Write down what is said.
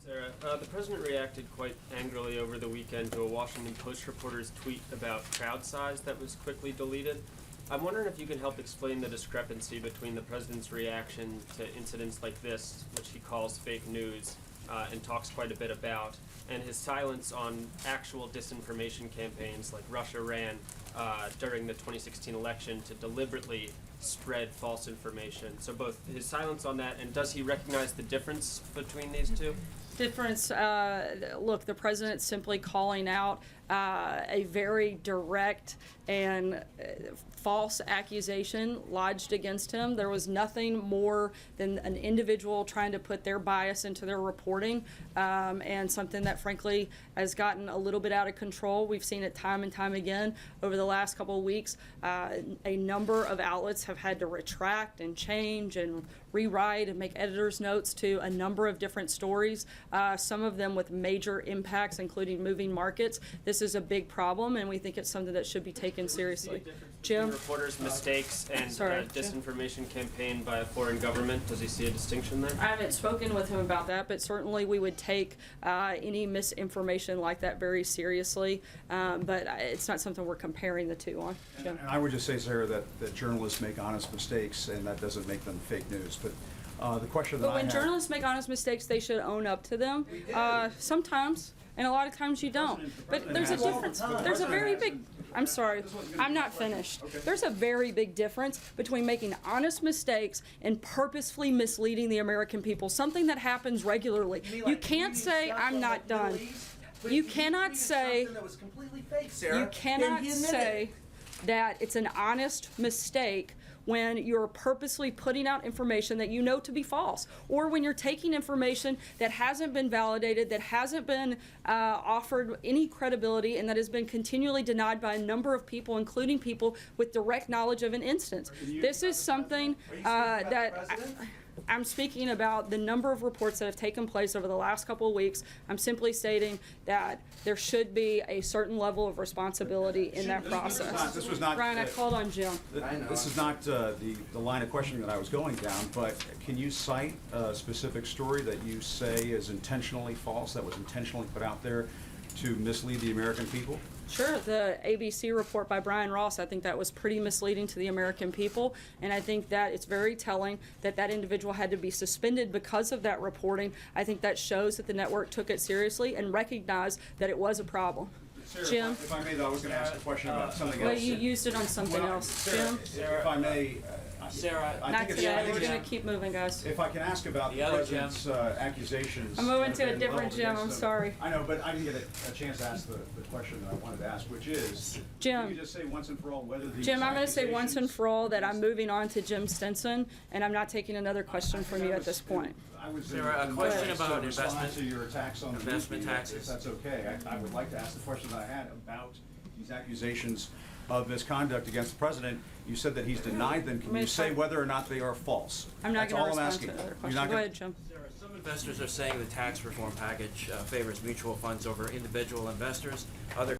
Sarah, the president reacted quite angrily over the weekend to a Washington Post reporter's tweet about crowd size that was quickly deleted. I'm wondering if you can help explain the discrepancy between the president's reaction to incidents like this, which he calls fake news, and talks quite a bit about, and his silence on actual disinformation campaigns like Russia ran during the 2016 election to deliberately spread false information. So both his silence on that, and does he recognize the difference between these two? Difference, look, the president's simply calling out a very direct and false accusation lodged against him. There was nothing more than an individual trying to put their bias into their reporting, and something that frankly has gotten a little bit out of control. We've seen it time and time again over the last couple of weeks. A number of outlets have had to retract and change and rewrite and make editor's notes to a number of different stories, some of them with major impacts, including moving markets. This is a big problem, and we think it's something that should be taken seriously. Jim? Reporters' mistakes and disinformation campaign by a foreign government. Does he see a distinction there? I haven't spoken with him about that, but certainly we would take any misinformation like that very seriously. But it's not something we're comparing the two on. Jim? And I would just say, Sarah, that journalists make honest mistakes, and that doesn't make them fake news. But the question that But when journalists make honest mistakes, they should own up to them. Sometimes, and a lot of times you don't. But there's a difference. There's a very big, I'm sorry, I'm not finished. There's a very big difference between making honest mistakes and purposefully misleading the American people, something that happens regularly. You can't say, I'm not done. You cannot say, you cannot say that it's an honest mistake when you're purposely putting out information that you know to be false, or when you're taking information that hasn't been validated, that hasn't been offered any credibility, and that has been continually denied by a number of people, including people with direct knowledge of an instance. This is something that I'm speaking about the number of reports that have taken place over the last couple of weeks. I'm simply stating that there should be a certain level of responsibility in that process. This was not. Ryan, I called on Jim. This is not the line of questioning that I was going down, but can you cite a specific story that you say is intentionally false, that was intentionally put out there to mislead the American people? Sure, the ABC report by Brian Ross, I think that was pretty misleading to the American people, and I think that it's very telling that that individual had to be suspended because of that reporting. I think that shows that the network took it seriously and recognized that it was a problem. Sarah, Jim? if I may, though, I was going to ask a question about something else. Well, you used it on something else. Sarah, Jim? if I may, Sarah, Not today. We're going to keep moving, guys. if I can ask about the president's accusations. I'm moving to a and different leveled Jim. against I'm him. sorry. I know, but I didn't get a chance to ask the question that I wanted to ask, which is, Jim. can you just say once and for all whether these Jim, I'm going to say once and accusations- for all that I'm moving on to Jim Stinson, and I'm not taking another question from you at this point. I was Sarah, a question about respond investment- to your attacks on the investment media, taxes. If that's okay, I would like to ask the question that I had about these accusations of misconduct against the president. You said that he's denied them. Can you say whether or not they are false? I'm not That's going to all I'm respond to asking. another You're question. not Go gonna- ahead, Jim. Sarah, some investors are saying the tax reform package favors mutual funds over individual investors. Other